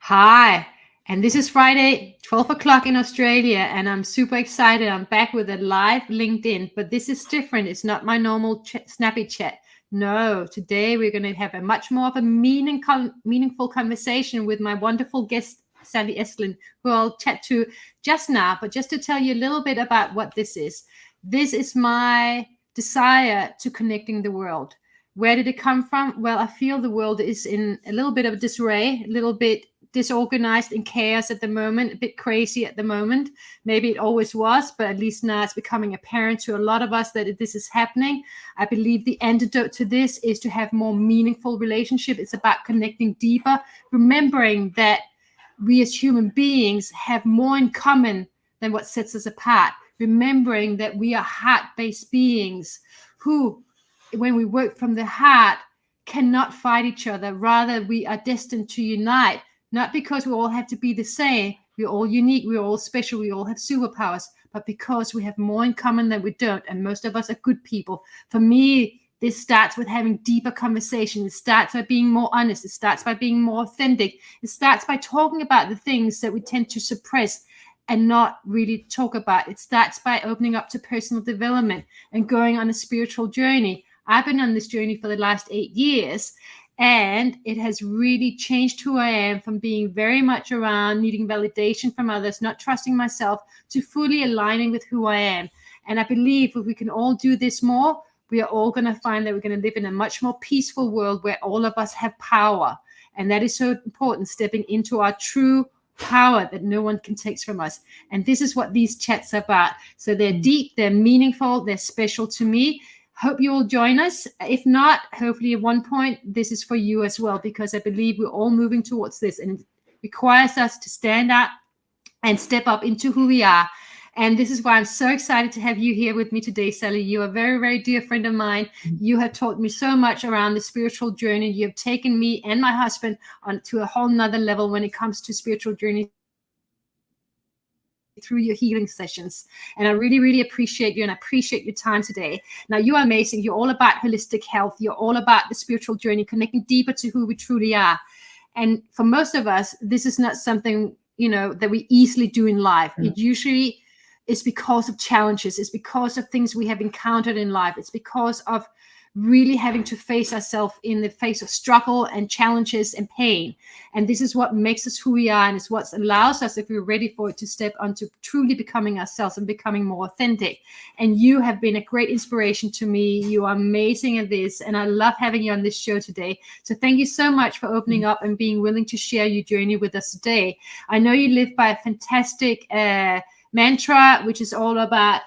Hi, and this is Friday, 12 o'clock in Australia, and I'm super excited. I'm back with a live LinkedIn, but this is different. It's not my normal snappy chat. No, today we're going to have a much more of a meaningful conversation with my wonderful guest, Sally Estlin, who I'll chat to just now. But just to tell you a little bit about what this is my desire to connecting the world. Where did it come from? Well, I feel the world is in a little bit of disarray, a little bit disorganized and chaos at the moment, a bit crazy at the moment. Maybe it always was, but at least now it's becoming apparent to a lot of us that this is happening. I believe the antidote to this is to have more meaningful relationship. It's about connecting deeper, remembering that we as human beings have more in common than what sets us apart. Remembering that we are heart-based beings who, when we work from the heart, cannot fight each other. Rather, we are destined to unite. Not because we all have to be the same, we're all unique, we're all special, we all have superpowers, but because we have more in common than we don't, and most of us are good people. For me, this starts with having deeper conversations. It starts by being more honest. It starts by being more authentic. It starts by talking about the things that we tend to suppress and not really talk about. It starts by opening up to personal development and going on a spiritual journey. I've been on this journey for the last 8 years, and it has really changed who I am from being very much around needing validation from others, not trusting myself, to fully aligning with who I am. And I believe if we can all do this more, we are all going to find that we're going to live in a much more peaceful world where all of us have power. And that is so important, stepping into our true power that no one can take from us. And this is what these chats are about. So they're deep, they're meaningful, they're special to me. Hope you will join us. If not, hopefully at one point, this is for you as well, because I believe we're all moving towards this, and it requires us to stand up and step up into who we are. And this is why I'm so excited to have you here with me today, Sally. You are a very, very dear friend of mine. You have taught me so much around the spiritual journey. You have taken me and my husband on to a whole nother level when it comes to spiritual journey through your healing sessions. And I really, really appreciate you, and I appreciate your time today. Now, you are amazing. You're all about holistic health. You're all about the spiritual journey, connecting deeper to who we truly are. And for most of us, this is not something, that we easily do in life. It usually is because of challenges. It's because of things we have encountered in life. It's because of really having to face ourselves in the face of struggle and challenges and pain. And this is what makes us who we are, and it's what allows us, if we're ready for it, to step onto truly becoming ourselves and becoming more authentic. And you have been a great inspiration to me. You are amazing at this, and I love having you on this show today. So thank you so much for opening up and being willing to share your journey with us today. I know you live by a fantastic mantra, which is all about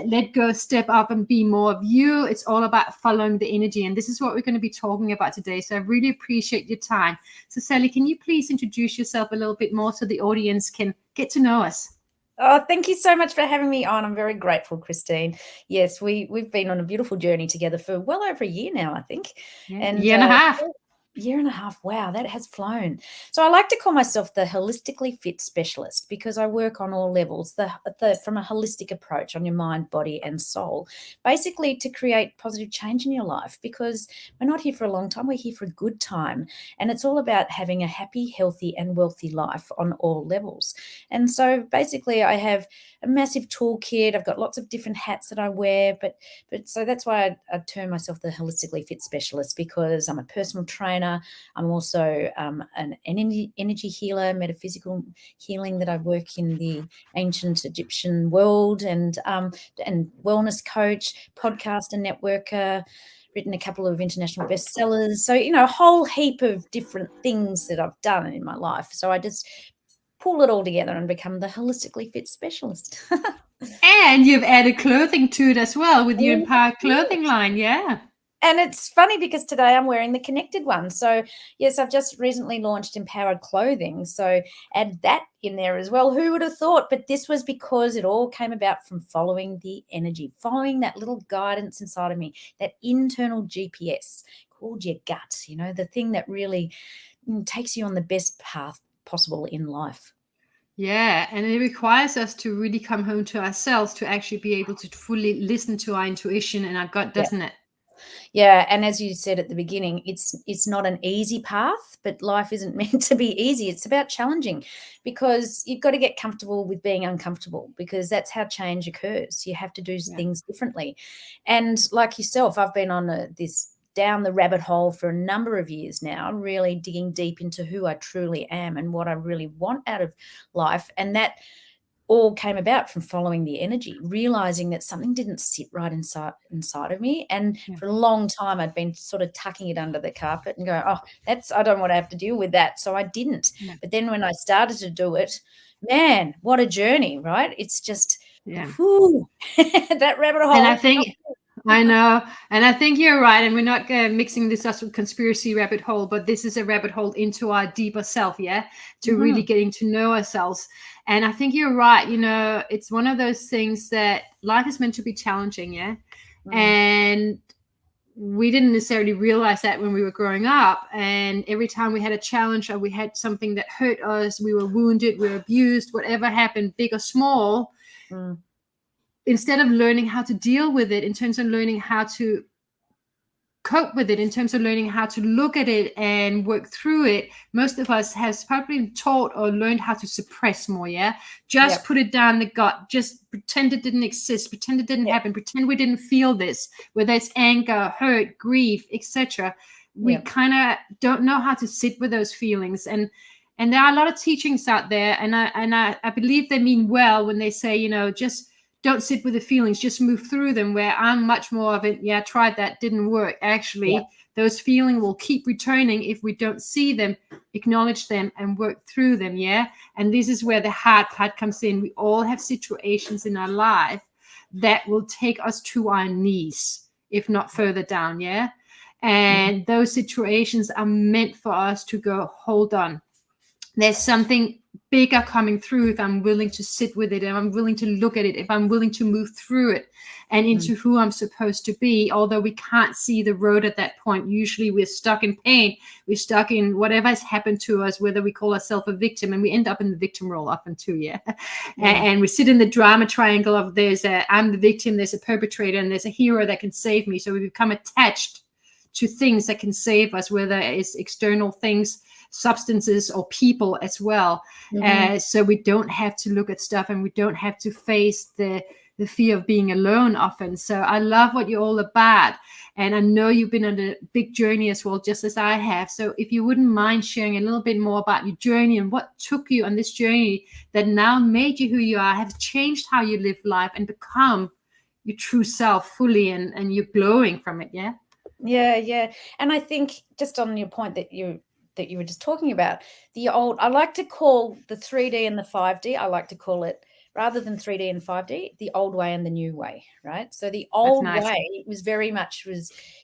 let go, step up, and be more of you. It's all about following the energy, and this is what we're going to be talking about today. So I really appreciate your time. So Sally, can you please introduce yourself a little bit more so the audience can get to know us? Oh, thank you so much for having me on. I'm very grateful, Christine. Yes, we've been on a beautiful journey together for well over a year now, I think. Yeah, And year and a half. Year and a half. Wow, that has flown. So I like to call myself the holistically fit specialist because I work on all levels, from a holistic approach on your mind, body, and soul, basically to create positive change in your life, because we're not here for a long time, we're here for a good time. And it's all about having a happy, healthy, and wealthy life on all levels. And so basically I have a massive toolkit. I've got lots of different hats that I wear, but so that's why I term myself the holistically fit specialist, because I'm a personal trainer. I'm also an energy healer, metaphysical healing, that I work in the ancient Egyptian world, and wellness coach, podcaster, networker, written a couple of international bestsellers. So, a whole heap of different things that I've done in my life. So I just pull it all together and become the holistically fit specialist. And you've added clothing to it as well with your Empower clothing line. Yeah. And it's funny because today I'm wearing the connected one. So, yes, I've just recently launched Empowered Clothing. So add that in there as well. Who would have thought? But this was because it all came about from following the energy, following that little guidance inside of me, that internal GPS called your gut, the thing that really takes you on the best path possible in life. Yeah, and it requires us to really come home to ourselves to actually be able to fully listen to our intuition and our gut, doesn't it? Yeah, and as you said at the beginning, it's not an easy path, but life isn't meant to be easy. It's about challenging, because you've got to get comfortable with being uncomfortable, because that's how change occurs. You have to do Yeah. things differently. And like yourself, I've been on this down the rabbit hole for a number of years now, really digging deep into who I truly am and what I really want out of life. And that all came about from following the energy, realizing that something didn't sit right inside of me. And Yeah. for a long time, I'd been sort of tucking it under the carpet and going, oh, I don't want to have to deal with that. So I didn't. Yeah. But then when I started to do it, man, what a journey, right? It's just, Yeah. whew, that rabbit hole. And I think, I know, and I think you're right. And we're not mixing this up with conspiracy rabbit hole, but this is a rabbit hole into our deeper self, yeah, to really getting to know ourselves. And I think you're right. You know, it's one of those things that life is meant to be challenging, yeah. And we didn't necessarily realize that when we were growing up. And every time we had a challenge or we had something that hurt us, we were wounded, we were abused, whatever happened, big or small. Instead of learning how to deal with it, in terms of learning how to cope with it, in terms of learning how to look at it and work through it, most of us has probably been taught or learned how to suppress more, yeah? Just put it down the gut, just pretend it didn't exist, pretend it didn't happen, pretend we didn't feel this, whether it's anger, hurt, grief, etc. We kind of don't know how to sit with those feelings. And there are a lot of teachings out there, and I believe they mean well when they say, you know, just don't sit with the feelings, just move through them, where I'm much more of it. Yeah, tried that, didn't work. Actually, those feelings will keep returning if we don't see them, acknowledge them, and work through them. Yeah. And this is where the hard part comes in. We all have situations in our life that will take us to our knees, if not further down. Yeah. And those situations are meant for us to go, hold on. There's something bigger coming through if I'm willing to sit with it, and I'm willing to look at it, if I'm willing to move through it and into who I'm supposed to be. Although we can't see the road at that point. Usually we're stuck in pain. We're stuck in whatever has happened to us, whether we call ourselves a victim, and we end up in the victim role often too, yeah. And we sit in the drama triangle of I'm the victim, there's a perpetrator, and there's a hero that can save me. So we become attached to things that can save us, whether it's external things, substances, or people as well. So we don't have to look at stuff, and we don't have to face the fear of being alone often. So I love what you're all about, and I know you've been on a big journey as well, just as I have. So if you wouldn't mind sharing a little bit more about your journey and what took you on this journey that now made you who you are, have changed how you live life and become your true self fully, and you're glowing from it. Yeah. And I think, just on your point that you were just talking about, I like to call the 3D and the 5D, I like to call it, rather than 3D and 5D, the old way and the new way, right? So the old way was very much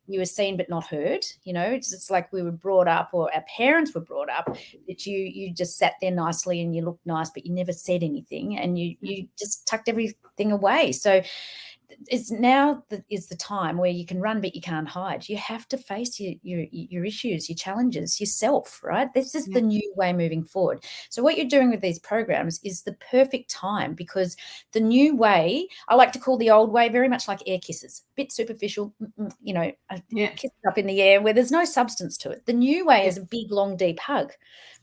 you were seen but not heard. You know, it's like we were brought up, or our parents were brought up, that you just sat there nicely and you looked nice, but you never said anything, and you just tucked everything away. So it's now is the time where you can run but you can't hide. You have to face your issues, your challenges, yourself, right? This is the new way moving forward. So what you're doing with these programs is the perfect time, because the new way, I like to call the old way very much like air kisses, a bit superficial, you know, kiss up in the air where there's no substance to it. The new way is a big, long, deep hug,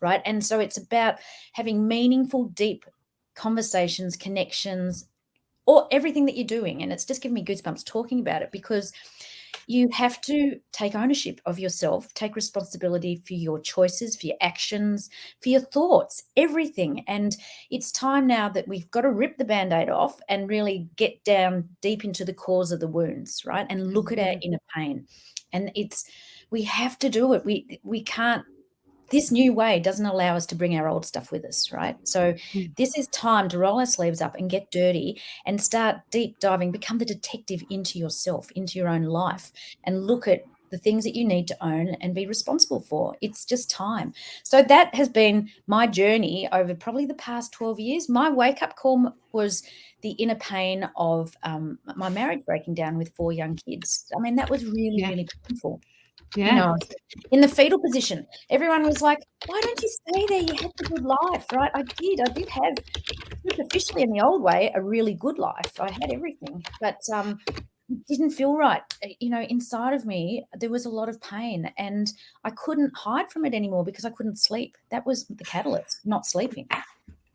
right? And so it's about having meaningful, deep conversations, connections, or everything that you're doing. And it's just giving me goosebumps talking about it, because you have to take ownership of yourself, take responsibility for your choices, for your actions, for your thoughts, everything. And it's time now that we've got to rip the Band-Aid off and really get down deep into the cause of the wounds, right? And look at our inner pain. And we have to do it. We can't. This new way doesn't allow us to bring our old stuff with us, right? So this is time to roll our sleeves up and get dirty and start deep diving, become the detective into yourself, into your own life, and look at the things that you need to own and be responsible for. It's just time. So that has been my journey over probably the past 12 years. My wake-up call was the inner pain of my marriage breaking down with 4 young kids. I mean, that was really, really painful. You know, in the fetal position, everyone was like, why don't you stay there? You had the good life, right? I did have, superficially in the old way, a really good life. I had everything. But it didn't feel right. Inside of me, there was a lot of pain, and I couldn't hide from it anymore because I couldn't sleep. That was the catalyst, not sleeping.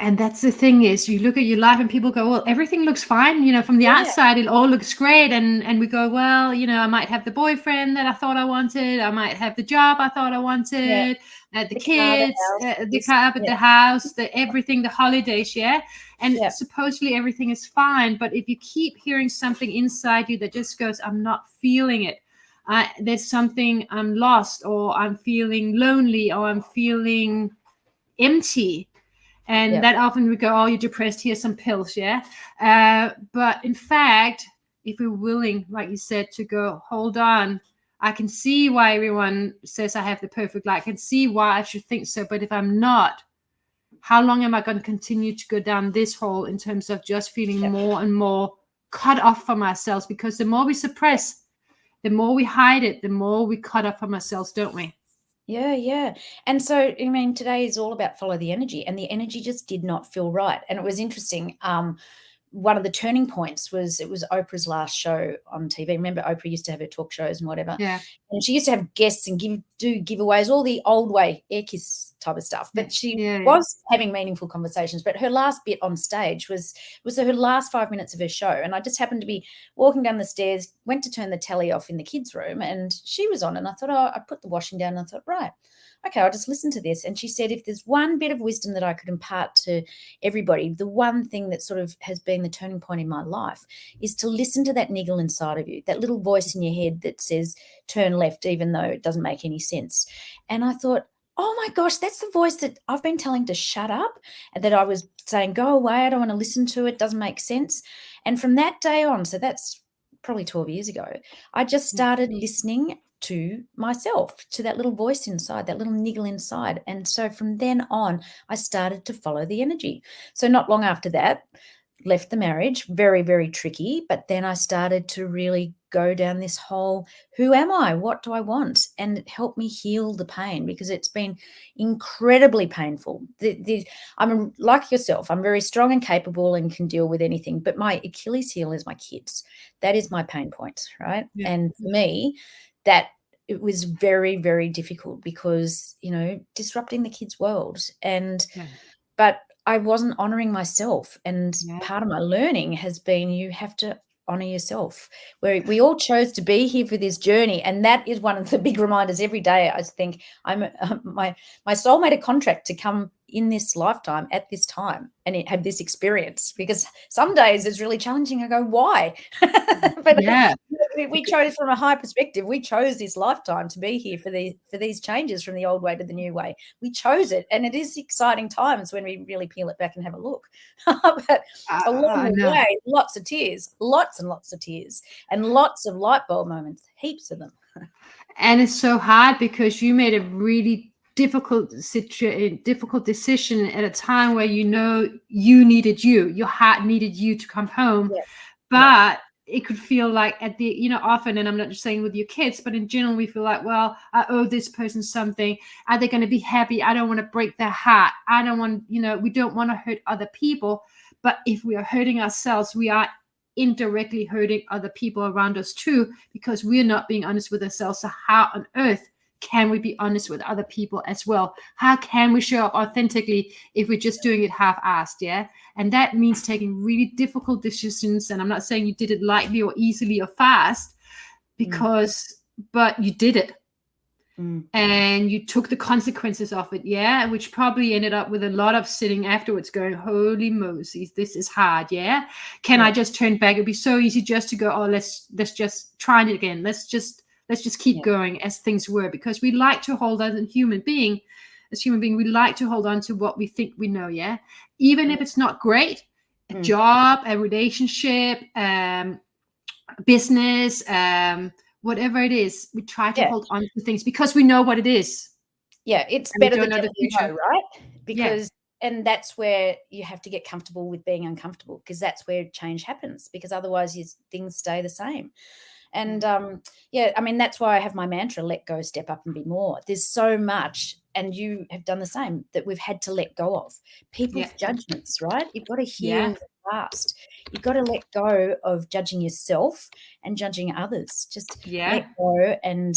And that's the thing is you look at your life and people go, well, everything looks fine. From the Yeah, outside, it all looks great. And we go, well, I might have the boyfriend that I thought I wanted. I might have the job I thought I yeah. wanted, the The car, the kids, house, the this, car, yeah, the house, the everything, the holidays. Yeah. And yeah, supposedly everything is fine. But if you keep hearing something inside you that just goes, I'm not feeling it. There's something, I'm lost, or I'm feeling lonely, or I'm feeling empty. And yeah, that often we go, oh, you're depressed, here's some pills. Yeah. But in fact, if we're willing, like you said, to go, hold on, I can see why everyone says I have the perfect life. I can see why I should think so. But if I'm not, how long am I going to continue to go down this hole in terms of just feeling yeah, more and more cut off from ourselves? Because the more we suppress, the more we hide it, the more we cut off from ourselves, don't we? yeah, yeah. And so, I mean, today is all about follow the energy, and the energy just did not feel right. And it was interesting. One of the turning points was, it was Oprah's last show on TV. Remember, Oprah used to have her talk shows and whatever, Yeah. and she used to have guests and do giveaways, all the old way air kiss type of stuff. Yeah. But she Yeah. Yeah. was having meaningful conversations. But her last bit on stage was her last 5 minutes of her show, and I just happened to be walking down the stairs, went to turn the telly off in the kids' room, and she was on, and I thought, oh, I put the washing down, and I thought, right, okay, I'll just listen to this. And she said, if there's one bit of wisdom that I could impart to everybody, the one thing that sort of has been the turning point in my life is to listen to that niggle inside of you, that little voice in your head that says turn left, even though it doesn't make any sense. And I thought, oh my gosh, that's the voice that I've been telling to shut up, and that I was saying, go away, I don't want to listen to it, doesn't make sense. And from that day on, so that's probably 12 years ago, I just started listening to myself, to that little voice inside, that little niggle inside. And so from then on, I started to follow the energy. So not long after that, left the marriage, very, very tricky. But then I started to really go down this whole, who am I? What do I want? And it helped me heal the pain, because it's been incredibly painful. I'm like yourself, I'm very strong and capable and can deal with anything. But my Achilles heel is my kids. That is my pain point, right? Yeah. And for me, that it was very, very difficult, because, disrupting the kids' world. Yeah. But I wasn't honoring myself. And Yeah. part of my learning has been, you have to honor yourself. We all chose to be here for this journey. And that is one of the big reminders every day. I think my soul made a contract to come in this lifetime at this time and have this experience, because some days it's really challenging. I go, why? But Yeah. we chose from a high perspective. We chose this lifetime to be here for these changes from the old way to the new way. We chose it, and it is exciting times when we really peel it back and have a look. But along I the know. way, lots of tears, lots and lots of tears, and lots of light bulb moments, heaps of them. And it's so hard because you made a really difficult decision at a time where you needed your heart needed you to come home. Yeah, yeah, But it could feel like at the often, and I'm not just saying with your kids, but in general we feel like, well, I owe this person something. Are they going to be happy? I don't want to break their heart. I don't want, we don't want to hurt other people. But if we are hurting ourselves, we are indirectly hurting other people around us too, because we're not being honest with ourselves. So how on earth can we be honest with other people as well? How can we show up authentically if we're just doing it half-assed? Yeah. And that means taking really difficult decisions. And I'm not saying you did it lightly or easily or fast, but you did it. And you took the consequences of it, yeah, which probably ended up with a lot of sitting afterwards going, holy Moses, this is hard, yeah. Can I just turn back? It'd be so easy just to go, oh, let's just try it again. Let's just keep going as things were, because we like to hold on as a human being, we like to hold on to what we think we know, yeah. Even if it's not great, a job, a relationship, business, whatever it is, we try to hold on to things because we know what it is. Yeah, it's And we better don't the know devil the you know, future. right? Yeah. Because and that's where you have to get comfortable with being uncomfortable, because that's where change happens, because otherwise things stay the same. And I mean, that's why I have my mantra, let go, step up and be more. There's so much, and you have done the same, that we've had to let go of people's judgments, right? You've got to heal Yeah. the past. You've got to let go of judging yourself and judging others. Just let Yeah. go and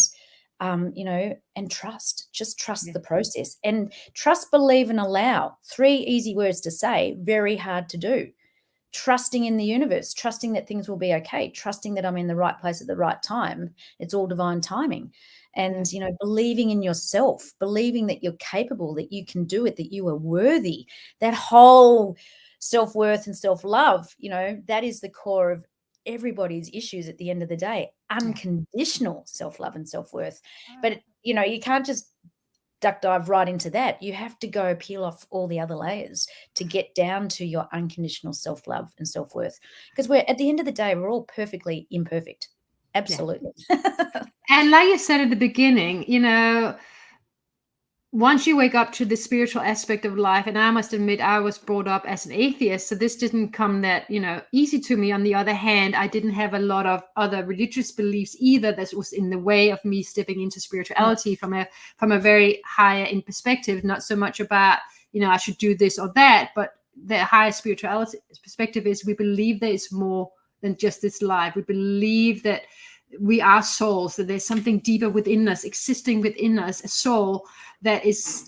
and trust. Just trust Yeah. the process. And trust, believe, and allow. 3 easy words to say, very hard to do. Trusting in the universe, trusting that things will be okay, trusting that I'm in the right place at the right time. It's all divine timing. And, believing in yourself, believing that you're capable, that you can do it, that you are worthy. That whole self-worth and self-love, that is the core of everybody's issues at the end of the day. Unconditional self-love and self-worth. But, you can't just duck dive right into that. You have to go peel off all the other layers to get down to your unconditional self-love and self-worth. Because we're at the end of the day, we're all perfectly imperfect. Yeah. Absolutely. And like you said at the beginning, once you wake up to the spiritual aspect of life, and I must admit, I was brought up as an atheist, so this didn't come that, easy to me. On the other hand, I didn't have a lot of other religious beliefs either that was in the way of me stepping into spirituality from a very higher in perspective, not so much about, I should do this or that, but the higher spirituality perspective is we believe there is more than just this life. We believe that we are souls, that there's something deeper within us, existing within us, a soul that is,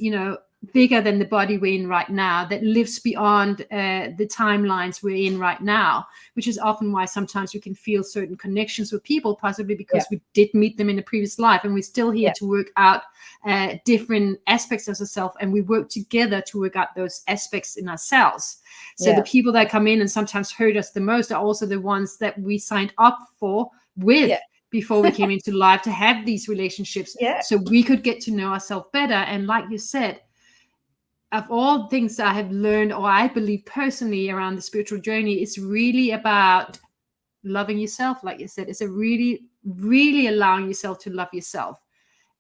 bigger than the body we're in right now, that lives beyond the timelines we're in right now, which is often why sometimes we can feel certain connections with people, possibly because we did meet them in a previous life, and we're still here to work out different aspects of ourselves, and we work together to work out those aspects in ourselves. So the people that come in and sometimes hurt us the most are also the ones that we signed up with before we came into life to have these relationships, so we could get to know ourselves better. And like you said, of all things that I have learned, or I believe personally around the spiritual journey, it's really about loving yourself. Like you said, it's a really, really allowing yourself to love yourself.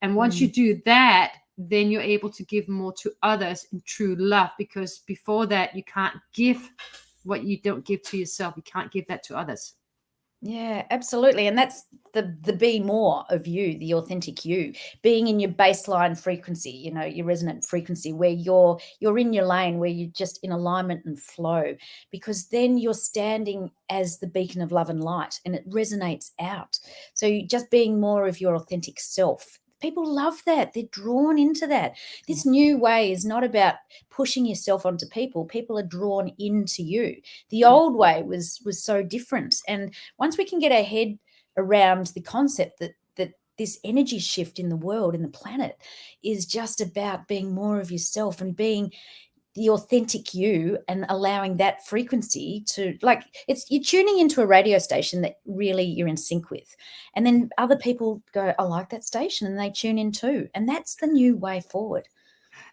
And once you do that, then you're able to give more to others in true love, because before that, you can't give what you don't give to yourself. You can't give that to others. Yeah, absolutely. And that's the be more of you, the authentic you, being in your baseline frequency, your resonant frequency, where you're in your lane, where you're just in alignment and flow, because then you're standing as the beacon of love and light, and it resonates out. So just being more of your authentic self. People love that. They're drawn into that. This new way is not about pushing yourself onto people. People are drawn into you. The old way was so different. And once we can get our head around the concept that this energy shift in the world, in the planet, is just about being more of yourself and being the authentic you, and allowing that frequency to, like, you're tuning into a radio station that really you're in sync with, and then other people go, I like that station, and they tune in too. And that's the new way forward.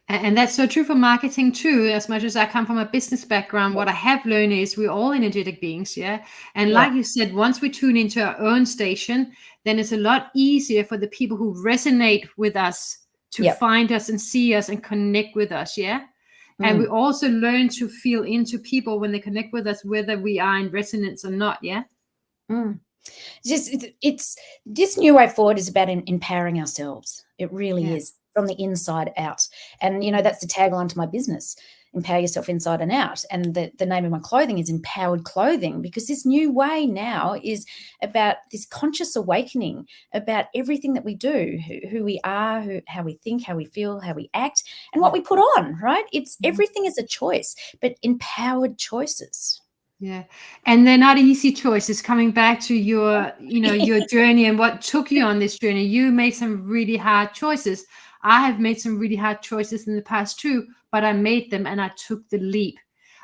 And that's so true for marketing too. As much as I come from a business background, what I have learned is we're all energetic beings, And like you said, once we tune into our own station, then it's a lot easier for the people who resonate with us to find us and see us and connect with us, And we also learn to feel into people when they connect with us, whether we are in resonance or not, It's this new way forward is about empowering ourselves. It really is, from the inside out. And that's the tagline to my business: empower yourself inside and out. And the name of my clothing is Empowered Clothing, because this new way now is about this conscious awakening about everything that we do, who we are, how we think, how we feel, how we act, and what we put on, right? It's everything is a choice, but empowered choices. Yeah. And they're not easy choices. Coming back to your, your journey and what took you on this journey, you made some really hard choices. I have made some really hard choices in the past too, but I made them and I took the leap.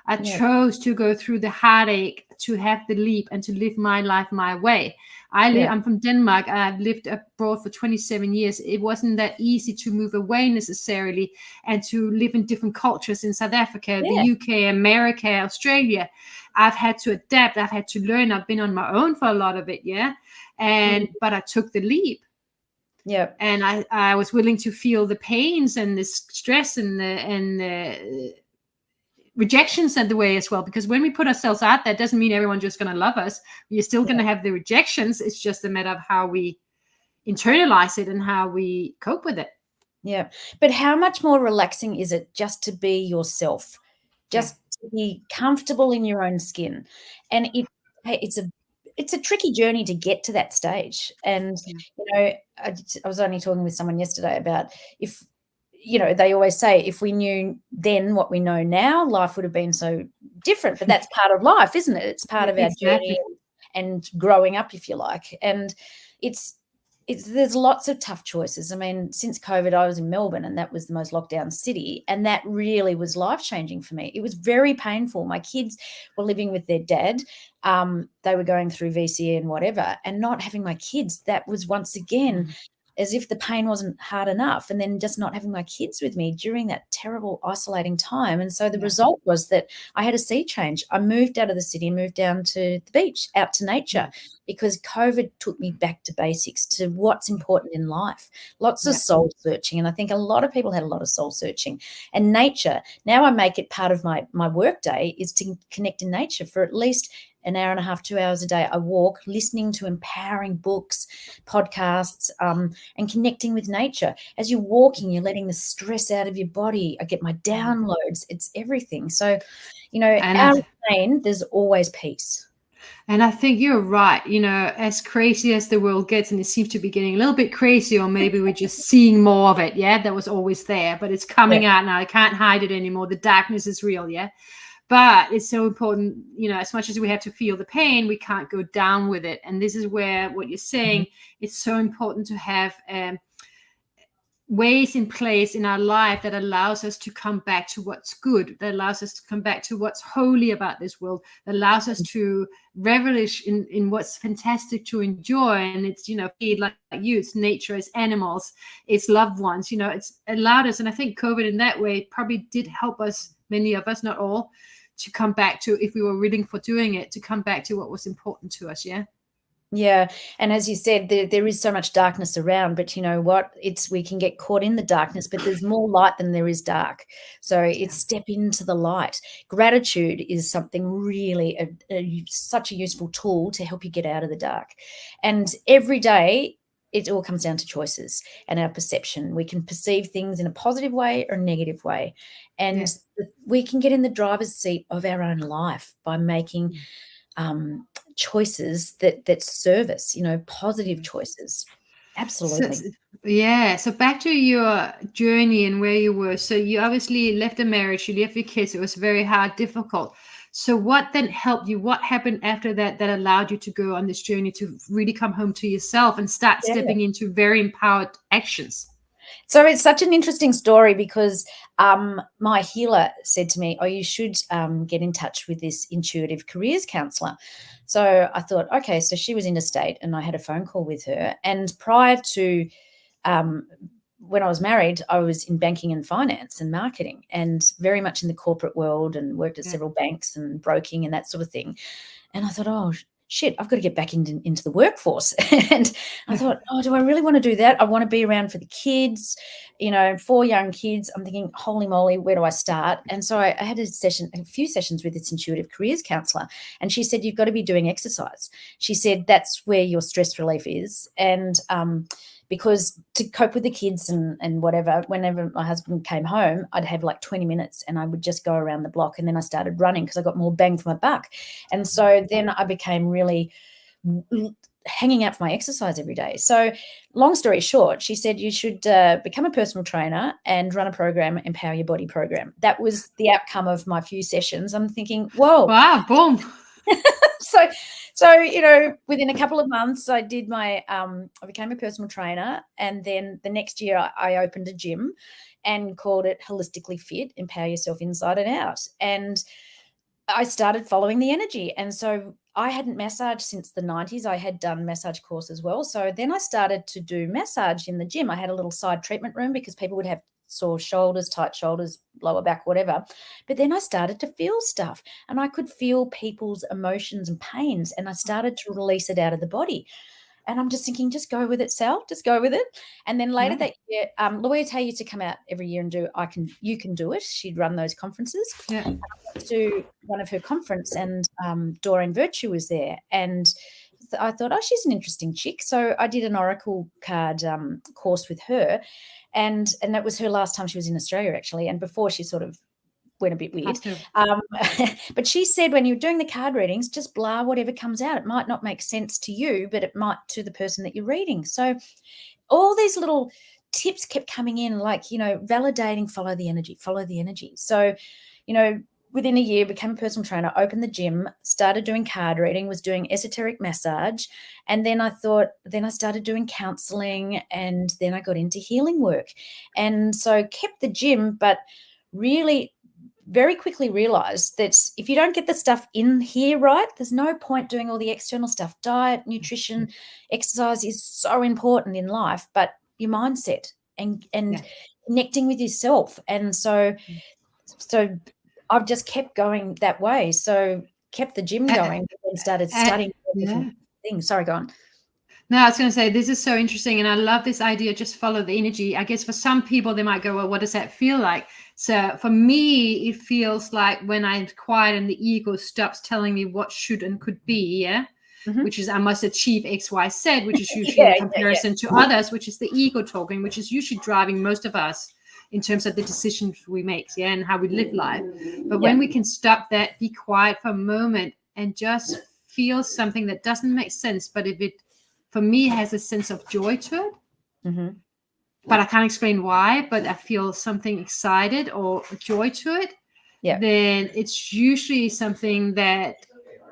I chose to go through the heartache to have the leap and to live my life my way. I'm from Denmark. I've lived abroad for 27 years. It wasn't that easy to move away necessarily and to live in different cultures in South Africa, the UK, America, Australia. I've had to adapt. I've had to learn. I've been on my own for a lot of it. But I took the leap. And I was willing to feel the pains and the stress and the rejections and the way as well, because when we put ourselves out there, doesn't mean everyone's just going to love us. We're still going to have the rejections. It's just a matter of how we internalize it and how we cope with it. But how much more relaxing is it just to be yourself, just to to be comfortable in your own skin. And it's a tricky journey to get to that stage. And, I was only talking with someone yesterday about if, they always say if we knew then what we know now, life would have been so different. But that's part of life, isn't it? It's part Yeah, of our journey exactly. and growing up, if you like. And it's there's lots of tough choices. I mean, since COVID, I was in Melbourne, and that was the most locked down city, and that really was life-changing for me. It was very painful. My kids were living with their dad. They were going through VCE and whatever, and not having my kids, that was once again as if the pain wasn't hard enough, and then just not having my kids with me during that terrible isolating time. And so the result was that I had a sea change. I moved out of the city and moved down to the beach, out to nature, because COVID took me back to basics, to what's important in life. Lots of soul searching. And I think a lot of people had a lot of soul searching. And nature, now I make it part of my work day, is to connect in nature for at least an hour and a half, 2 hours a day. I walk, listening to empowering books, podcasts, and connecting with nature. As you're walking, you're letting the stress out of your body. I get my downloads. It's everything. So, And out of pain, there's always peace. And I think you're right. As crazy as the world gets, and it seems to be getting a little bit crazy, or maybe we're just seeing more of it. Yeah, that was always there, but it's coming out now. I can't hide it anymore. The darkness is real. Yeah. But it's so important, as much as we have to feel the pain, we can't go down with it. And this is where what you're saying, it's so important to have ways in place in our life that allows us to come back to what's good, that allows us to come back to what's holy about this world, that allows us to relish in what's fantastic to enjoy. And it's, feed like you, it's nature, it's animals, it's loved ones, it's allowed us. And I think COVID in that way probably did help us, many of us, not all, to come back to, if we were willing for doing it, to come back to what was important to us. Yeah. And as you said, there is so much darkness around, but you know what? We can get caught in the darkness, but there's more light than there is dark. So it's step into the light. Gratitude is something really such a useful tool to help you get out of the dark. And every day, it all comes down to choices and our perception. We can perceive things in a positive way or a negative way. And we can get in the driver's seat of our own life by making choices that serve us, positive choices. Absolutely. So back to your journey and where you were. So you obviously left a marriage, you left your kids. It was very hard, difficult. So what then helped you? What happened after that allowed you to go on this journey to really come home to yourself and start stepping into very empowered actions? So it's such an interesting story because my healer said to me, you should get in touch with this intuitive careers counselor. So I thought, okay, so she was interstate and I had a phone call with her. And prior to when I was married, I was in banking and finance and marketing and very much in the corporate world and worked at several banks and broking and that sort of thing. And I thought, shit, I've got to get back into the workforce. And I thought, do I really want to do that? I want to be around for the kids, 4 young kids. I'm thinking, holy moly, where do I start? And so I had a few sessions with this intuitive careers counselor. And she said, you've got to be doing exercise. She said, that's where your stress relief is. And because to cope with the kids and whatever, whenever my husband came home, I'd have like 20 minutes and I would just go around the block. And then I started running because I got more bang for my buck. And so then I became really hanging out for my exercise every day. So long story short, she said, you should become a personal trainer and run a program, Empower Your Body program. That was the outcome of my few sessions. I'm thinking, whoa. Wow, boom. So, within a couple of months, I did I became a personal trainer. And then the next year I opened a gym and called it Holistically Fit, Empower Yourself Inside and Out. And I started following the energy. And so I hadn't massaged since the 90s. I had done massage course as well. So then I started to do massage in the gym. I had a little side treatment room because people would have sore shoulders, tight shoulders, lower back, whatever. But then I started to feel stuff and I could feel people's emotions and pains and I started to release it out of the body. And I'm just thinking, just go with it, Sal, just go with it. And then later that year, Louise Hay used to come out every year and do You Can Do It. She'd run those conferences. Yeah. I went to one of her conference and Doreen Virtue was there. And I thought, she's an interesting chick. So I did an Oracle card course with her. And that was her last time she was in Australia, actually. And before she sort of went a bit weird. Must have. But she said when you're doing the card readings, just blah whatever comes out. It might not make sense to you, but it might to the person that you're reading. So all these little tips kept coming in, like, validating, follow the energy, follow the energy. So, within a year, became a personal trainer, opened the gym, started doing card reading, was doing esoteric massage. And then I started doing counseling, and then I got into healing work. And so kept the gym, but really very quickly realized that if you don't get the stuff in here right, there's no point doing all the external stuff. Diet, nutrition, exercise is so important in life, but your mindset and connecting with yourself. And so I've just kept going that way. So kept the gym going and started studying different things. Sorry, go on. No, I was going to say, this is so interesting. And I love this idea, just follow the energy. I guess for some people, they might go, well, what does that feel like? So for me, it feels like when I'm quiet and the ego stops telling me what should and could be, which is I must achieve X, Y, Z, which is usually in comparison to others, which is the ego talking, which is usually driving most of us in terms of the decisions we make, and how we live life. But when we can stop that, be quiet for a moment and just feel something that doesn't make sense, but if it, for me, has a sense of joy to it, but I can't explain why, but I feel something excited or joy to it, then it's usually something that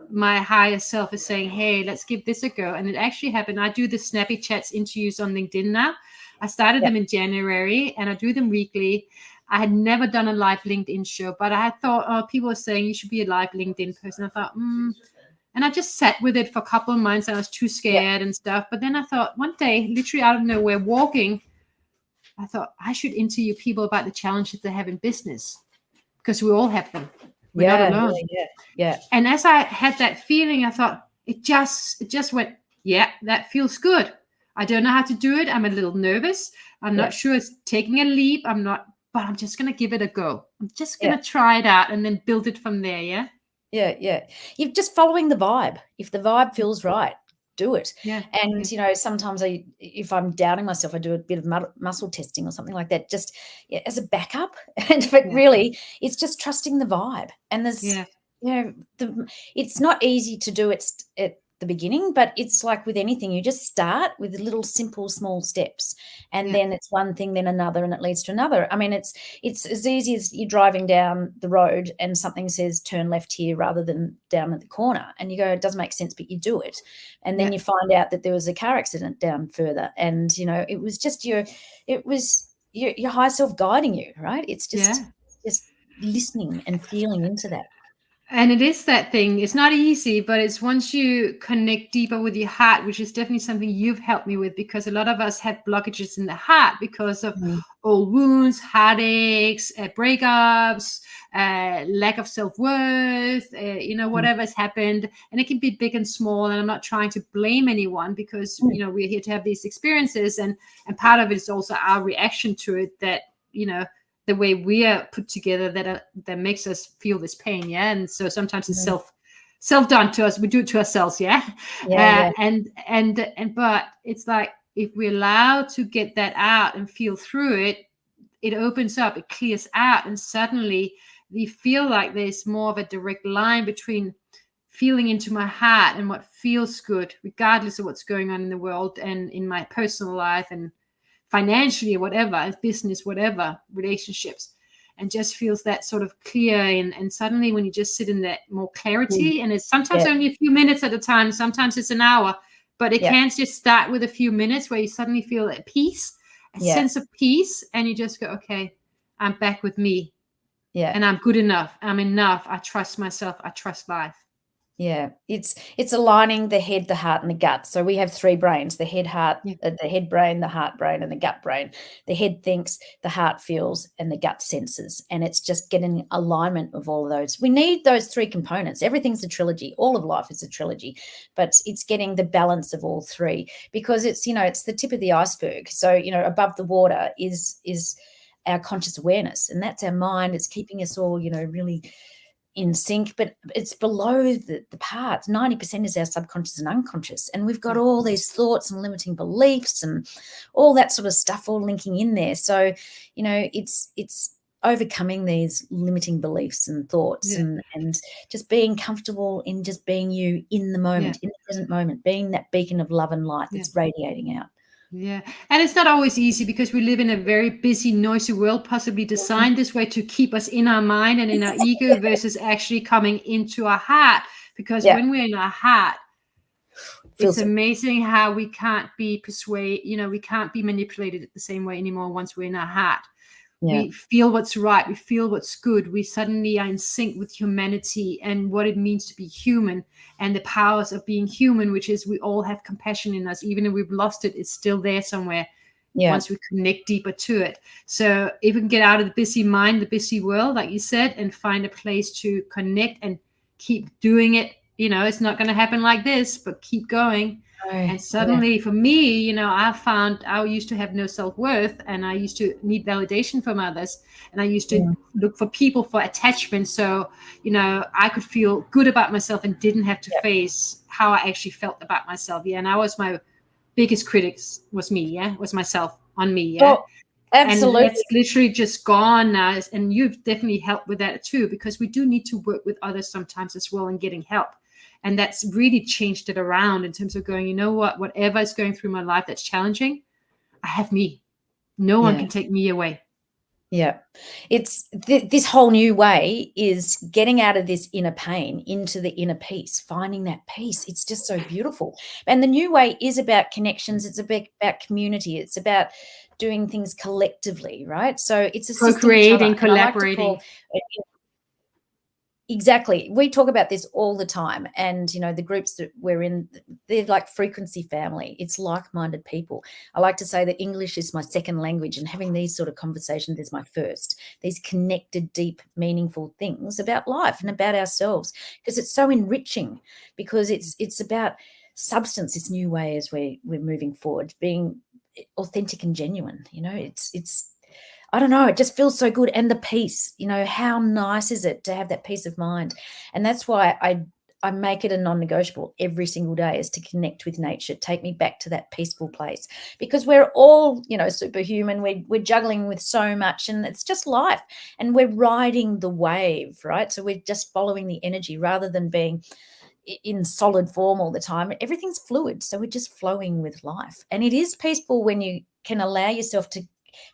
my higher self is saying, hey, let's give this a go. And it actually happened. I do the snappy chats interviews on LinkedIn now. I started them in January, and I do them weekly. I had never done a live LinkedIn show, but I thought, people are saying you should be a live LinkedIn person. I thought, and I just sat with it for a couple of months. I was too scared and stuff. But then I thought one day, literally out of nowhere, walking, I thought I should interview people about the challenges they have in business, because we all have them. We're not alone. And as I had that feeling, I thought it just went, that feels good. I don't know how to do it. I'm a little nervous. I'm not sure it's taking a leap. But I'm just going to give it a go. I'm just going to try it out and then build it from there. Yeah. You're just following the vibe. If the vibe feels right, do it. And, sometimes if I'm doubting myself, I do a bit of muscle testing or something like that, just as a backup. But really, it's just trusting the vibe. And there's, it's not easy to do it at the beginning, but it's like with anything, you just start with little simple small steps, and then it's one thing, then another, and it leads to another. I mean, it's as easy as you're driving down the road and something says turn left here rather than down at the corner, and you go, it doesn't make sense, but you do it, and then you find out that there was a car accident down further, and it was just your higher self guiding you, right? It's just listening and feeling into that. And it is that thing. It's not easy, but it's once you connect deeper with your heart, which is definitely something you've helped me with, because a lot of us have blockages in the heart because of old wounds, heartaches, breakups, lack of self-worth, whatever's happened. And it can be big and small. And I'm not trying to blame anyone, because, we're here to have these experiences. And part of it is also our reaction to it, that, the way we are put together, that makes us feel this pain, and so sometimes it's self done to us. We do it to ourselves, and but it's like, if we allow to get that out and feel through it, it opens up, it clears out, and suddenly we feel like there's more of a direct line between feeling into my heart and what feels good, regardless of what's going on in the world and in my personal life and financially, whatever, business, whatever, relationships, and just feels that sort of clear. And suddenly when you just sit in that more clarity, and it's sometimes only a few minutes at a time, sometimes it's an hour, but it can just start with a few minutes where you suddenly feel at peace, a sense of peace, and you just go, okay, I'm back with me. And I'm good enough. I'm enough. I trust myself. I trust life. Yeah, it's aligning the head, the heart, and the gut. So we have three brains: the head, heart, the head brain, the heart brain, and the gut brain. The head thinks, the heart feels, and the gut senses. And it's just getting alignment of all of those. We need those three components. Everything's a trilogy. All of life is a trilogy, but it's getting the balance of all three, because it's it's the tip of the iceberg. So above the water is our conscious awareness, and that's our mind. It's keeping us all really in sync, but it's below the parts. 90% is our subconscious and unconscious, and we've got all these thoughts and limiting beliefs and all that sort of stuff all linking in there. So it's overcoming these limiting beliefs and thoughts, Yeah. and just being comfortable in just being you in the Yeah. moment, in the present moment, being that beacon of love and light Yeah. that's radiating out. Yeah. And it's not always easy because we live in a very busy, noisy world, possibly designed this way to keep us in our mind and in our ego versus actually coming into our heart. Because Yeah, when we're in our heart, it's feels so. amazing how we can't be persuaded, we can't be manipulated the same way anymore once we're in our heart. Yeah, We feel what's right. We feel what's good. We suddenly are in sync with humanity and what it means to be human and the powers of being human, which is we all have compassion in us. Even if we've lost it, it's still there somewhere yeah, once we connect deeper to it. So if we can get out of the busy mind, the busy world, like you said, and find a place to connect and keep doing it, it's not going to happen like this, but keep going. oh, And yeah, suddenly for me, I found I used to have no self-worth and I used to need validation from others. And I used to yeah, look for people for attachment. So, I could feel good about myself and didn't have to yeah. face how I actually felt about myself. Yeah. And I was my biggest critics was me, yeah, was myself on me, yeah. Well, And that's absolutely. literally just gone now. And you've definitely helped with that too, because we do need to work with others sometimes as well and getting help. And that's really changed it around in terms of going, you know what, whatever is going through my life that's challenging, I have me. No one Yeah. can take me away. Yeah. It's this whole new way is getting out of this inner pain into the inner peace, finding that peace. It's just so beautiful. And the new way is about connections. It's about community. It's about doing things collectively, right? So it's assisting each other. Co-creating, And I like to call collaborating. it. Exactly. We talk about this all the time. And, the groups that we're in, they're like frequency family. It's like-minded people. I like to say that English is my second language, and having these sort of conversations is my first. These connected, deep, meaningful things about life and about ourselves, because it's so enriching, because it's about substance, this new way as we're moving forward, being authentic and genuine. It's I don't know, it just feels so good. And the peace, how nice is it to have that peace of mind? And that's why I make it a non-negotiable every single day, is to connect with nature, take me back to that peaceful place, because we're all, superhuman. We're juggling with so much, and it's just life, and we're riding the wave, right? So we're just following the energy rather than being in solid form all the time. Everything's fluid, so we're just flowing with life. And it is peaceful when you can allow yourself to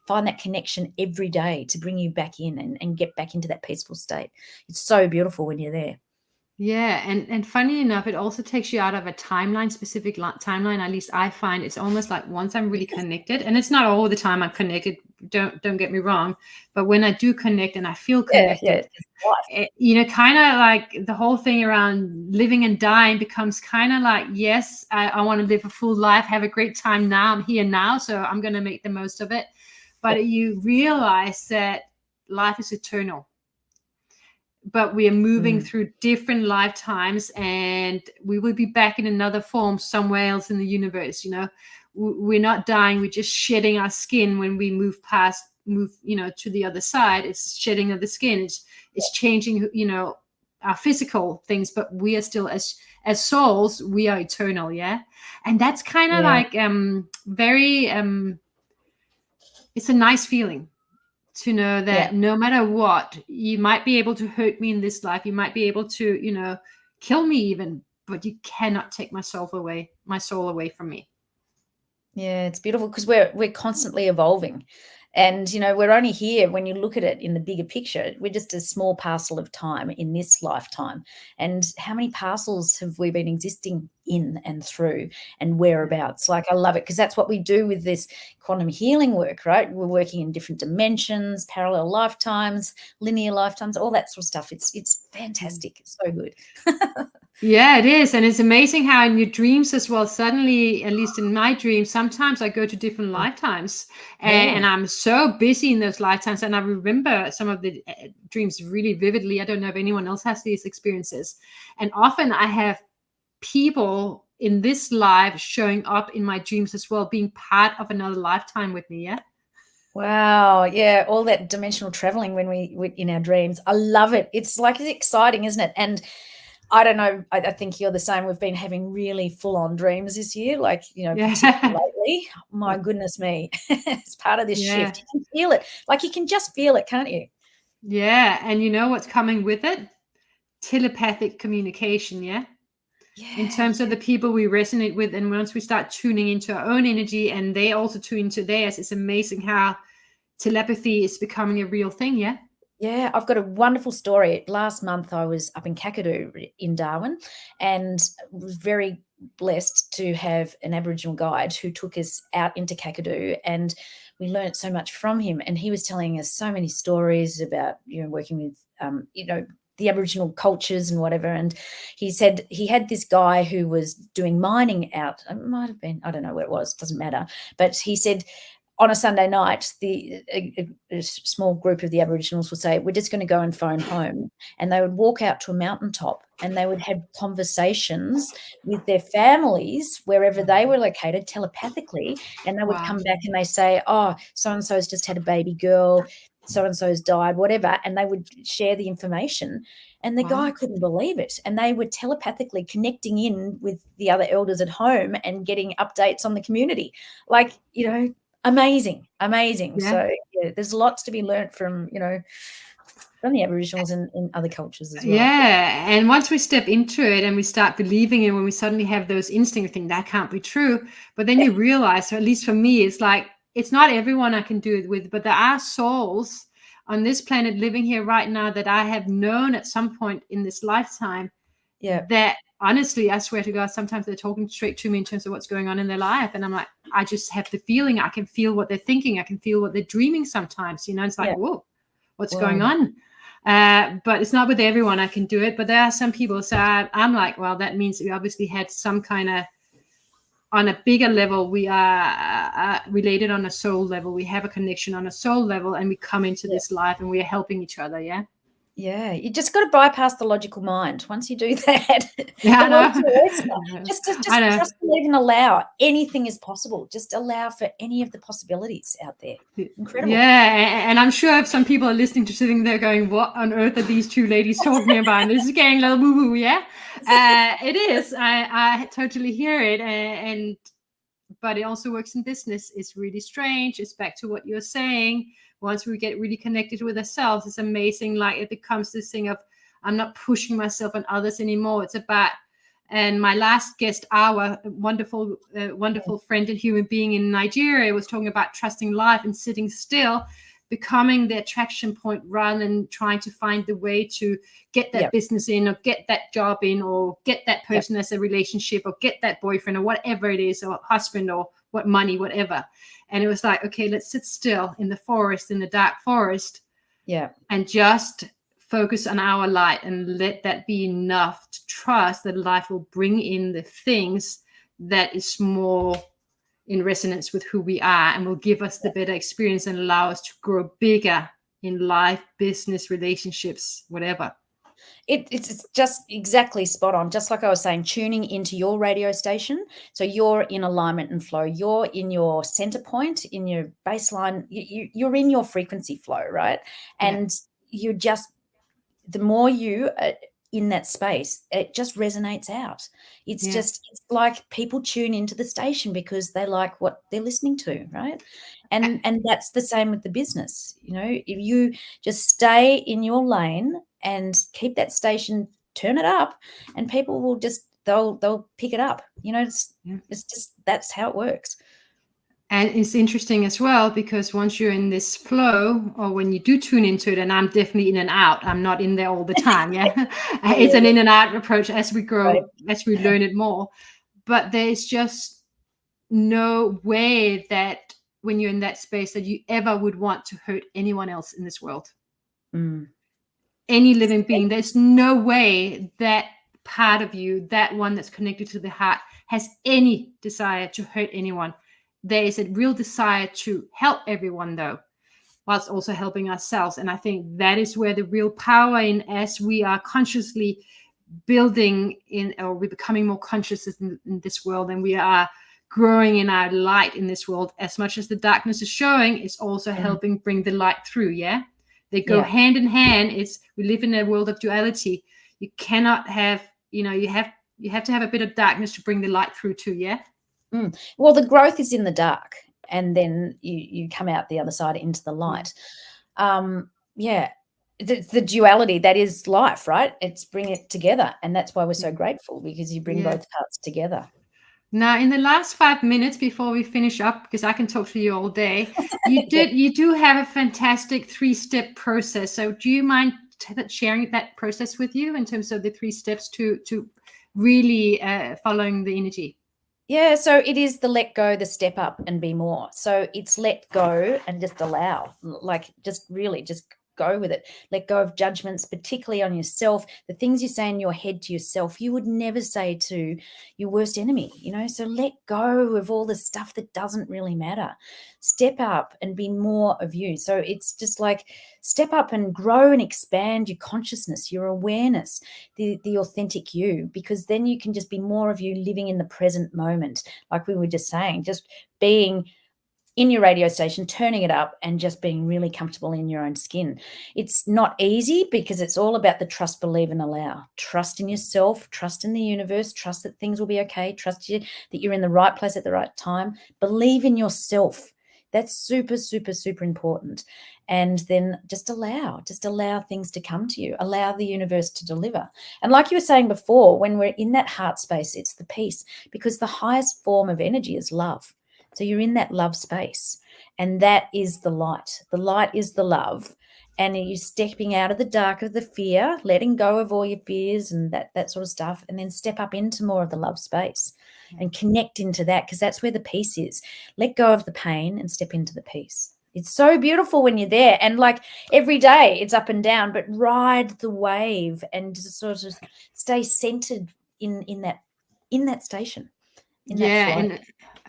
find that connection every day to bring you back in and get back into that peaceful state. It's so beautiful when you're there. Yeah, and funny enough, it also takes you out of a timeline, specific timeline. At least I find it's almost like once I'm really connected, and it's not all the time I'm connected. Don't get me wrong, but when I do connect and I feel Yeah, yeah, connected, it's just life. kind of like the whole thing around living and dying becomes kind of like, yes, I want to live a full life, have a great time now. I'm here now, so I'm gonna make the most of it. But you realize that life is eternal, but we are moving through different lifetimes, and we will be back in another form somewhere else in the universe. We're not dying, we're just shedding our skin when we move to the other side. It's shedding of the skin, it's changing our physical things, but we are still, as souls, we are eternal. Yeah. And that's kind of Yeah, like very it's a nice feeling to know yeah. that no matter what, you might be able to hurt me in this life, you might be able to kill me even, but you cannot take my soul away from me. Yeah, it's beautiful, because we're constantly evolving. And, we're only here, when you look at it in the bigger picture, we're just a small parcel of time in this lifetime. And how many parcels have we been existing in and through, and whereabouts? Like, I love it, because that's what we do with this quantum healing work, right? We're working in different dimensions, parallel lifetimes, linear lifetimes, all that sort of stuff. It's fantastic. It's so good. Yeah, it is. And it's amazing how in your dreams as well, suddenly, at least in my dreams, sometimes I go to different lifetimes, Yeah. and I'm so busy in those lifetimes. And I remember some of the dreams really vividly. I don't know if anyone else has these experiences. And often I have people in this life showing up in my dreams as well, being part of another lifetime with me. Yeah. Wow. Yeah. All that dimensional traveling when we in our dreams. I love it. It's exciting, isn't it? And I don't know. I think you're the same. We've been having really full-on dreams this year, particularly Yeah. lately. My goodness me. It's part of this Yeah. shift. You can feel it. Like, you can just feel it, can't you? Yeah. And you know what's coming with it? Telepathic communication. Yeah. In Yeah, terms of the people we resonate with, and once we start tuning into our own energy and they also tune into theirs, it's amazing how telepathy is becoming a real thing. Yeah. yeah, I've got a wonderful story. Last month, I was up in Kakadu in Darwin, and was very blessed to have an Aboriginal guide who took us out into Kakadu, and we learnt so much from him. And he was telling us so many stories about, working with, the Aboriginal cultures and whatever. And he said he had this guy who was doing mining out. It might have been, I don't know where it was, doesn't matter. But he said on a Sunday night, a small group of the Aboriginals would say, "We're just going to go and phone home," and they would walk out to a mountaintop and they would have conversations with their families wherever they were located telepathically, and they would Wow. come back and they say, "Oh, so and so's just had a baby girl, so and so's died," whatever, and they would share the information. And the Wow. guy couldn't believe it. And they were telepathically connecting in with the other elders at home and getting updates on the community. Like, amazing, amazing. Yeah. So, yeah, there's lots to be learnt from, from the Aboriginals and other cultures as well. Yeah, and once we step into it and we start believing it, when we suddenly have those instincts, think that can't be true. But then Yeah, you realize, or at least for me, it's like it's not everyone I can do it with, but there are souls on this planet living here right now that I have known at some point in this lifetime yeah, that honestly, I swear to God, sometimes they're talking straight to me in terms of what's going on in their life. And I'm like, I just have the feeling I can feel what they're thinking. I can feel what they're dreaming sometimes, it's like, yeah. whoa, what's going Whoa. on? But it's not with everyone I can do it. But there are some people. So I'm like, well, that means we obviously had some kind of, on a bigger level, we are related on a soul level. We have a connection on a soul level, and we come into Yeah. this life and we are helping each other. Yeah. Yeah, you just got to bypass the logical mind. Once you do that, Yeah, the I world's know. your oyster. I Just know. trust, believe, and allow. Anything is possible. Just allow for any of the possibilities out there. Incredible. Yeah, and I'm sure if some people are listening to sitting there going, "What on earth are these two ladies talking about?" This is getting a little woo woo, yeah. It is. I totally hear it, and but it also works in business. It's really strange. It's back to what you're saying. Once we get really connected with ourselves, it's amazing. Like it becomes this thing of I'm not pushing myself on others anymore. It's about and my last guest, our wonderful friend and human being in Nigeria, was talking about trusting life and sitting still, becoming the attraction point rather than trying to find the way to get that Yep. business in or get that job in or get that Yep. person as a relationship or get that boyfriend or whatever it is or husband or what money, whatever. And it was like, okay, let's sit still in the forest, in the dark forest, Yeah. and just focus on our light and let that be enough to trust that life will bring in the things that is more in resonance with who we are and will give us the better experience and allow us to grow bigger in life, business, relationships, whatever. It's just exactly spot on. Just like I was saying, tuning into your radio station. So you're in alignment and flow. You're in your center point, in your baseline. You're in your frequency flow, right? Yeah. And you're just, the more you are in that space, it just resonates out. It's Yeah. just, it's like people tune into the station because they like what they're listening to, right? And that's the same with the business. If you just stay in your lane and keep that station, turn it up, and people will just, they'll pick it up. Yeah. It's just, that's how it works. And it's interesting as well because once you're in this flow, or when you do tune into it, and I'm definitely in and out, I'm not in there all the time. Yeah. Yeah, It's yeah, an yeah. in and out approach as we Right. grow, as we learn it more. But there's just no way that when you're in that space that you ever would want to hurt anyone else in this world. Mm. Any living being, there's no way that part of you, that one that's connected to the heart, has any desire to hurt anyone. There is a real desire to help everyone, though, whilst also helping ourselves. And I think that is where the real power in, as we are consciously building in, or we're becoming more conscious in this world, and we are growing in our light in this world. As much as the darkness is showing, it's also Mm. helping bring the light through. Yeah, they go Yeah. hand in hand. It's, we live in a world of duality. You cannot have, you have to have a bit of darkness to bring the light through too. Yeah. Well, the growth is in the dark, and then you come out the other side into the light. Yeah. the duality that is life, right? It's bring it together, and that's why we're so grateful, because you bring Yeah. both parts together. Now, in the last 5 minutes before we finish up, because I can talk to you all day, Yeah. you do have a fantastic 3-step process. So, do you mind sharing that process with you in terms of the 3 steps to really following the energy? Yeah, so it is the let go, the step up and be more. So it's let go and just allow, like just really just go with it. Let go of judgments, particularly on yourself. The things you say in your head to yourself, you would never say to your worst enemy, you know? So let go of all the stuff that doesn't really matter. Step up and be more of you. So it's just like step up and grow and expand your consciousness, your awareness, the authentic you, because then you can just be more of you, living in the present moment, like we were just saying, just being in your radio station, turning it up and just being really comfortable in your own skin. It's not easy, because it's all about the trust, believe and allow. Trust in yourself, trust in the universe, trust that things will be okay, trust you that you're in the right place at the right time. Believe in yourself. That's super, super, super important. And then just allow things to come to you. Allow the universe to deliver. And like you were saying before, when we're in that heart space, it's the peace, because the highest form of energy is love. So you're in that love space, and that is the light. The light is the love. And you're stepping out of the dark of the fear, letting go of all your fears and that sort of stuff, and then step up into more of the love space and connect into that, because that's where the peace is. Let go of the pain and step into the peace. It's so beautiful when you're there, and like every day it's up and down, but ride the wave and just sort of stay centered in that station, in that Yeah, flow.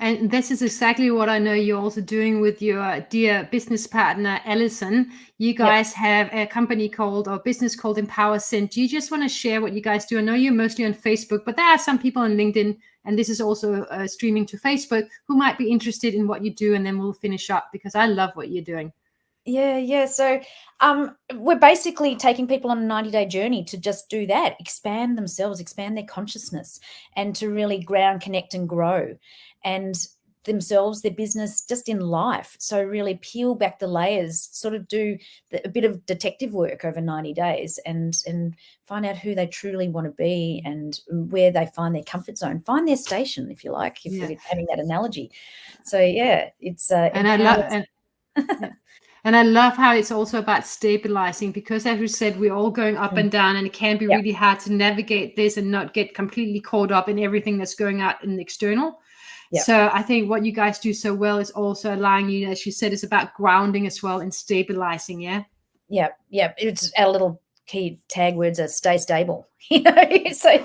and this is exactly what I know you're also doing with your dear business partner Alison. You Yep. guys have a company called, or business called, Empower Scent. Do you just want to share what you guys do? I know you're mostly on Facebook, but there are some people on LinkedIn, and this is also streaming to Facebook, who might be interested in what you do, and then we'll finish up, because I love what you're doing. Yeah. So we're basically taking people on a 90-day journey to just do that, expand themselves, expand their consciousness, and to really ground, connect and grow, and themselves, their business, just in life. So really peel back the layers, sort of do a bit of detective work over 90 days and find out who they truly want to be and where they find their comfort zone, find their station, if you like, if Yeah, we're having that analogy. So yeah, it's and I love empowered. yeah. And I love how it's also about stabilizing, because as we said, we're all going up and down, and it can be Yeah. really hard to navigate this and not get completely caught up in everything that's going out in the external. Yeah. So I think what you guys do so well is also allowing you, as you said, is about grounding as well and stabilizing. Yeah. Yeah. It's our little key tag words are stay stable. So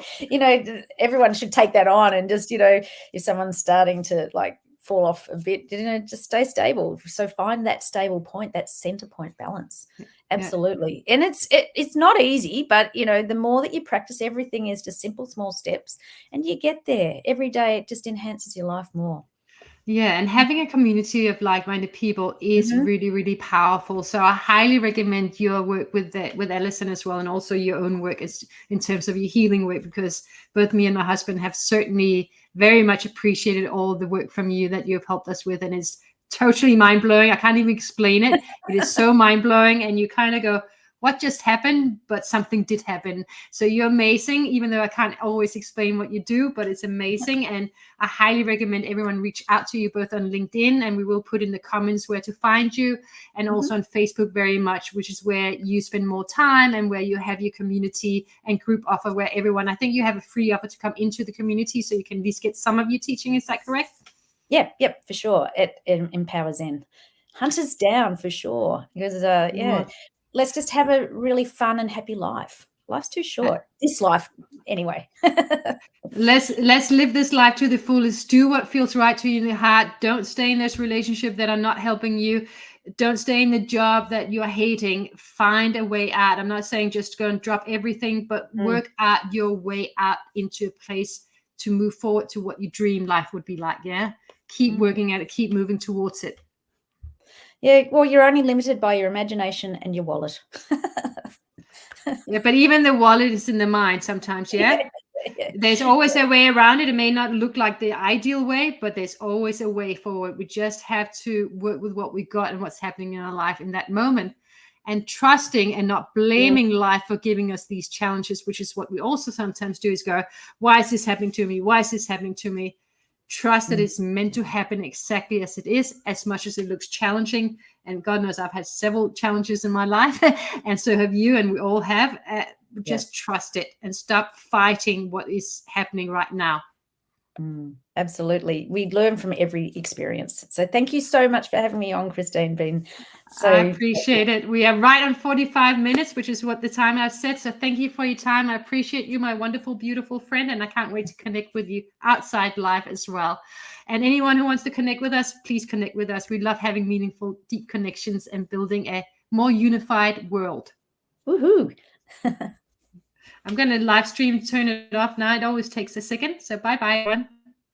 everyone should take that on, and just if someone's starting to like fall off a bit, just stay stable. So find that stable point, that center point balance. Yeah. Absolutely. And it's not easy, but the more that you practice, everything is just simple, small steps, and you get there every day. It just enhances your life more. Yeah, and having a community of like-minded people is Hmm. really, really powerful. So I highly recommend your work with Alison as well, and also your own work is in terms of your healing work, because both me and my husband have certainly very much appreciated all the work from you that you've helped us with, and it's totally mind-blowing. I can't even explain it. It is so mind-blowing, and you kind of go, what just happened? But something did happen. So you're amazing, even though I can't always explain what you do, but it's amazing. And I highly recommend everyone reach out to you both on LinkedIn, and we will put in the comments where to find you, and Hmm. also on Facebook very much, which is where you spend more time and where you have your community and group offer, where everyone, I think you have a free offer to come into the community, so you can at least get some of your teaching. Is that correct? Yep, for sure. It empowers in. Hunt us down for sure. Because Well, let's just have a really fun and happy life. Life's too uh, short. This life, anyway. let's live this life to the fullest. Do what feels right to you in the heart. Don't stay in this relationship that are not helping you. Don't stay in the job that you're hating. Find a way out. I'm not saying just go and drop everything, but Mm, work out your way out into a place to move forward to what your dream life would be like. Yeah, keep mm. working at it, keep moving towards it. Yeah, well, you're only limited by your imagination and your wallet. Yeah, but even the wallet is in the mind sometimes. Yeah, Yeah, yeah. there's always a way around it. It may not look like the ideal way, but there's always a way forward. We just have to work with what we got and what's happening in our life in that moment. and trusting and not blaming life for giving us these challenges, which is what we also sometimes do, is go, why is this happening to me? Why is this happening to me? Trust that it's meant to happen exactly as it is, as much as it looks challenging. And God knows I've had several challenges in my life, and so have you, and we all have. Just trust it and stop fighting what is happening right now. Absolutely. We learn from every experience. So thank you so much for having me on, Christine. I appreciate it. We are right on 45 minutes, which is what the time I've set. So thank you for your time. I appreciate you, my wonderful, beautiful friend. And I can't wait to connect with you outside live as well. And anyone who wants to connect with us, please connect with us. We love having meaningful, deep connections and building a more unified world. Woohoo. I'm going to live stream, turn it off now. It always takes a second. So bye-bye, everyone.